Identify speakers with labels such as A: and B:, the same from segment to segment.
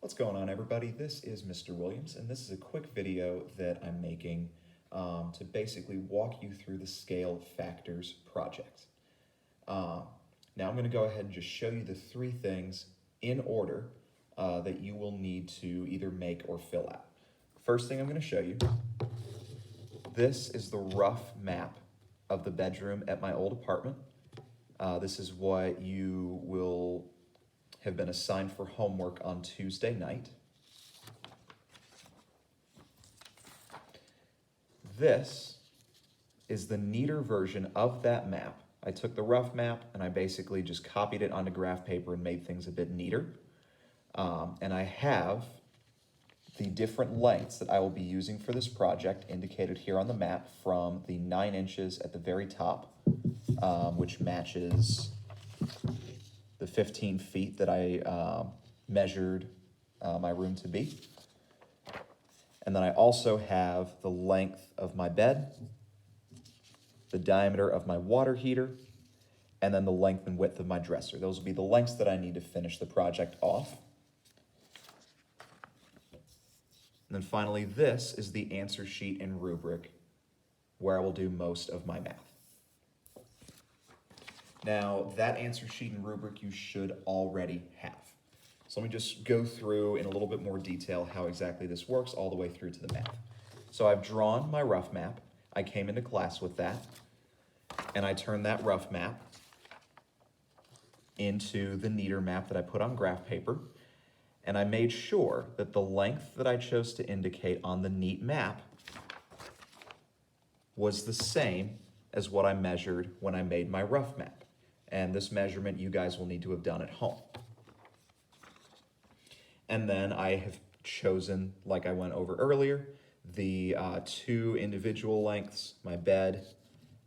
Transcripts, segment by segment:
A: What's going on, everybody? This is Mr. Williams, and this is a quick video that I'm making to basically walk you through the scale factors project. Now I'm going to go ahead and just show you the three things in order that you will need to either make or fill out. First thing I'm going to show you, this is the rough map of the bedroom at my old apartment. This is what you will have been assigned for homework on Tuesday night. This is the neater version of that map. I took the rough map and I basically just copied it onto graph paper and made things a bit neater. And I have the different lengths that I will be using for this project indicated here on the map, from the 9 inches at the very top, which matches the 15 feet that I measured my room to be. And then I also have the length of my bed, the diameter of my water heater, and then the length and width of my dresser. Those will be the lengths that I need to finish the project off. And then finally, this is the answer sheet and rubric where I will do most of my math. Now, that answer sheet and rubric you should already have. So let me just go through in a little bit more detail how exactly this works all the way through to the math. So I've drawn my rough map. I came into class with that, and I turned that rough map into the neater map that I put on graph paper, and I made sure that the length that I chose to indicate on the neat map was the same as what I measured when I made my rough map. And this measurement you guys will need to have done at home. And then I have chosen, like I went over earlier, the 2 individual lengths, my bed,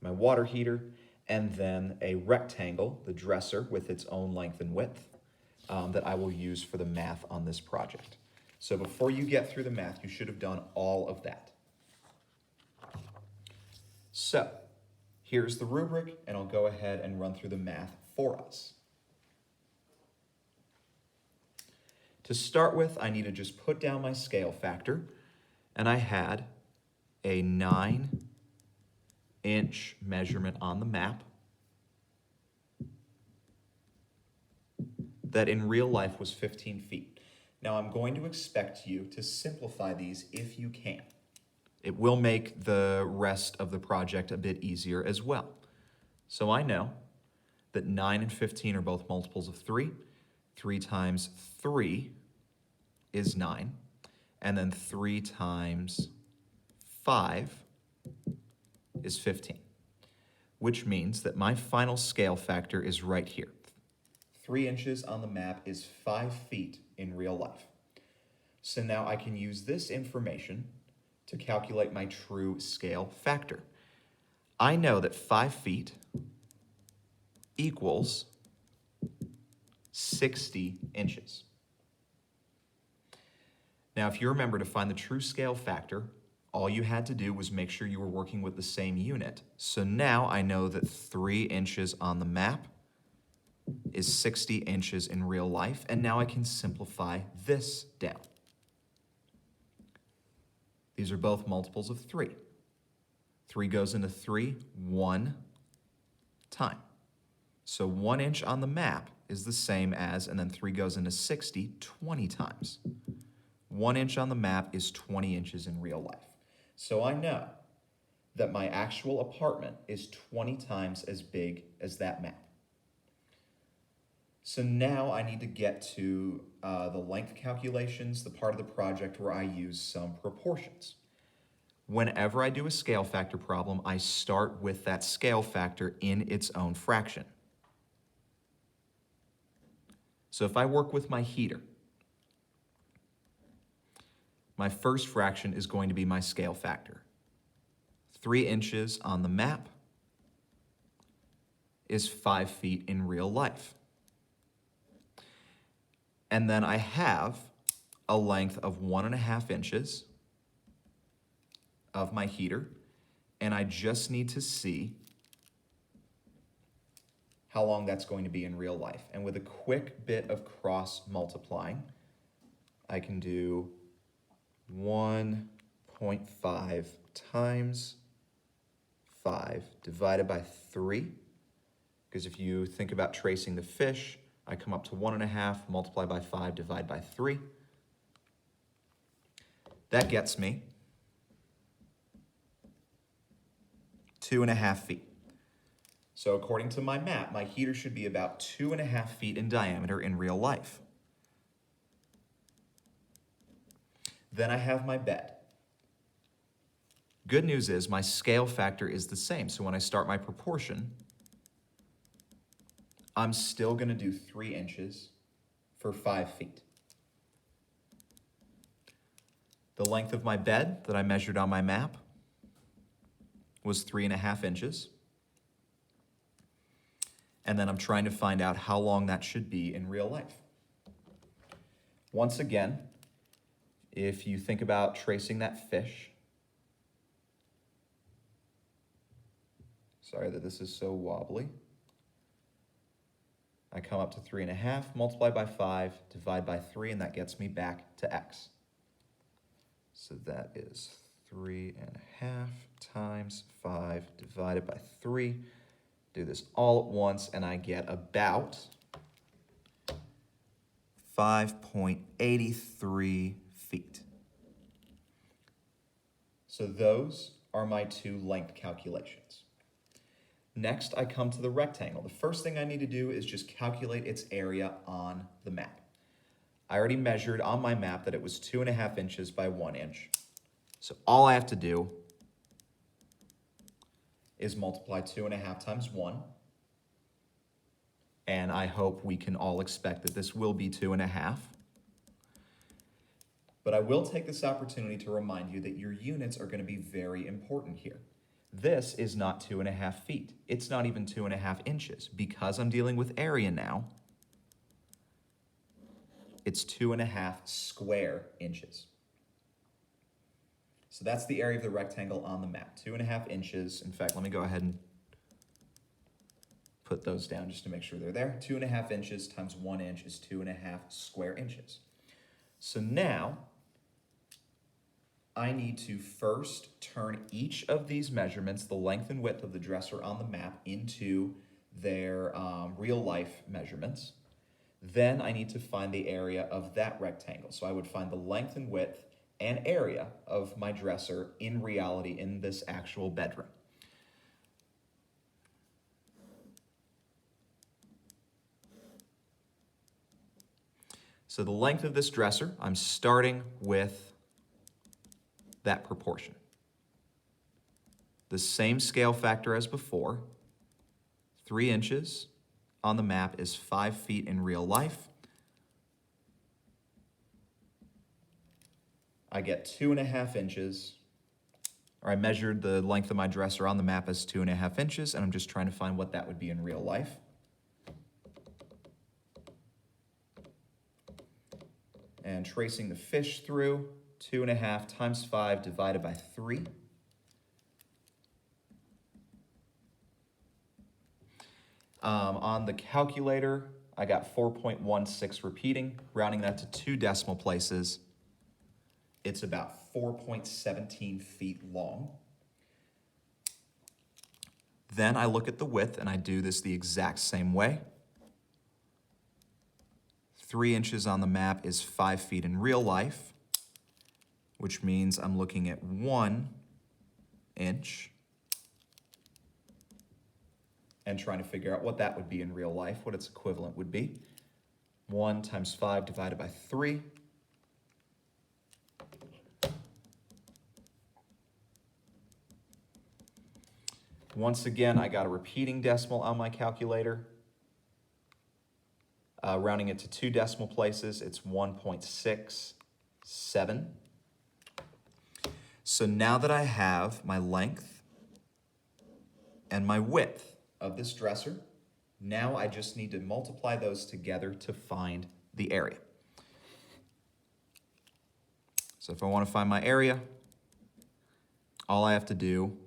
A: my water heater, and then a rectangle, the dresser, with its own length and width, that I will use for the math on this project. So before you get through the math, you should have done all of that. So here's the rubric, and I'll go ahead and run through the math for us. To start with, I need to just put down my scale factor, and I had a 9-inch measurement on the map that in real life was 15 feet. Now I'm going to expect you to simplify these if you can. It will make the rest of the project a bit easier as well. So I know that 9 and 15 are both multiples of 3. 3 times 3 is 9. And then 3 times 5 is 15. Which means that my final scale factor is right here. 3 inches on the map is 5 feet in real life. So now I can use this information to calculate my true scale factor. I know that 5 feet equals 60 inches. Now, if you remember, to find the true scale factor, all you had to do was make sure you were working with the same unit. So now I know that 3 inches on the map is 60 inches in real life, and now I can simplify this down. These are both multiples of 3. 3 goes into 3 one time. So 1 inch on the map is the same as, and then 3 goes into 60 20 times. 1 inch on the map is 20 inches in real life. So I know that my actual apartment is 20 times as big as that map. So now I need to get to the length calculations, the part of the project where I use some proportions. Whenever I do a scale factor problem, I start with that scale factor in its own fraction. So if I work with my heater, my first fraction is going to be my scale factor. 3 inches on the map is 5 feet in real life. And then I have a length of 1.5 inches of my heater, and I just need to see how long that's going to be in real life. And with a quick bit of cross multiplying, I can do 1.5 times 5 divided by 3. Because if you think about tracing the fish, I come up to 1.5, multiply by 5, divide by 3. That gets me 2.5 feet. So according to my map, my heater should be about 2.5 feet in diameter in real life. Then I have my bed. Good news is my scale factor is the same. So when I start my proportion, I'm still going to do 3 inches for 5 feet. The length of my bed that I measured on my map was 3.5 inches. And then I'm trying to find out how long that should be in real life. Once again, if you think about tracing that fish, sorry that this is so wobbly. I come up to 3.5, multiply by 5, divide by 3, and that gets me back to x. So that is 3.5 times 5 divided by 3. Do this all at once, and I get about 5.83 feet. So those are my 2 length calculations. Next, I come to the rectangle. The first thing I need to do is just calculate its area on the map. I already measured on my map that it was 2.5 inches by 1 inch. So all I have to do is multiply 2.5 times 1. And I hope we can all expect that this will be 2.5. But I will take this opportunity to remind you that your units are going to be very important here. This is not 2.5 feet. It's not even 2.5 inches. Because I'm dealing with area now, it's 2.5 square inches. So that's the area of the rectangle on the map, 2.5 inches. In fact, let me go ahead and put those down just to make sure they're there. 2.5 inches times 1 inch is 2.5 square inches. So now I need to first turn each of these measurements, the length and width of the dresser on the map, into their real life measurements. Then I need to find the area of that rectangle. So I would find the length and width and area of my dresser in reality in this actual bedroom. So the length of this dresser, I'm starting with that proportion. The same scale factor as before. 3 inches on the map is 5 feet in real life. I get 2.5 inches, or I measured the length of my dresser on the map as 2.5 inches, and I'm just trying to find what that would be in real life. And tracing the fish through, 2.5 times 5 divided by 3. On the calculator, I got 4.16 repeating, rounding that to 2 decimal places. It's about 4.17 feet long. Then I look at the width, and I do this the exact same way. 3 inches on the map is 5 feet in real life, which means I'm looking at 1 inch and trying to figure out what that would be in real life, what its equivalent would be. 1 times 5 divided by 3. Once again, I got a repeating decimal on my calculator. Rounding it to 2 decimal places, it's 1.67. So now that I have my length and my width of this dresser, now I just need to multiply those together to find the area. So if I want to find my area, all I have to do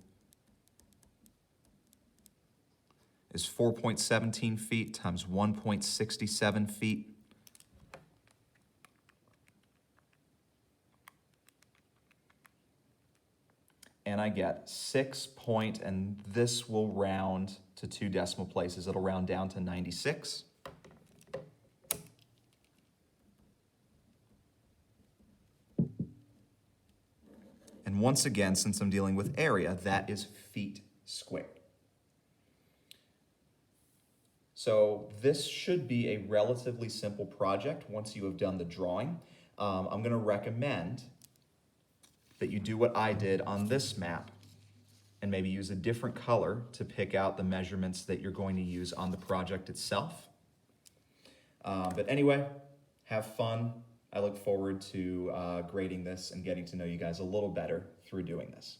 A: is 4.17 feet times 1.67 feet. and I get 6 point, and this will round to 2 decimal places. It'll round down to 96. And once again, since I'm dealing with area, that is feet squared. So this should be a relatively simple project once you have done the drawing. I'm going to recommend that you do what I did on this map and maybe use a different color to pick out the measurements that you're going to use on the project itself. But anyway, have fun. I look forward to grading this and getting to know you guys a little better through doing this.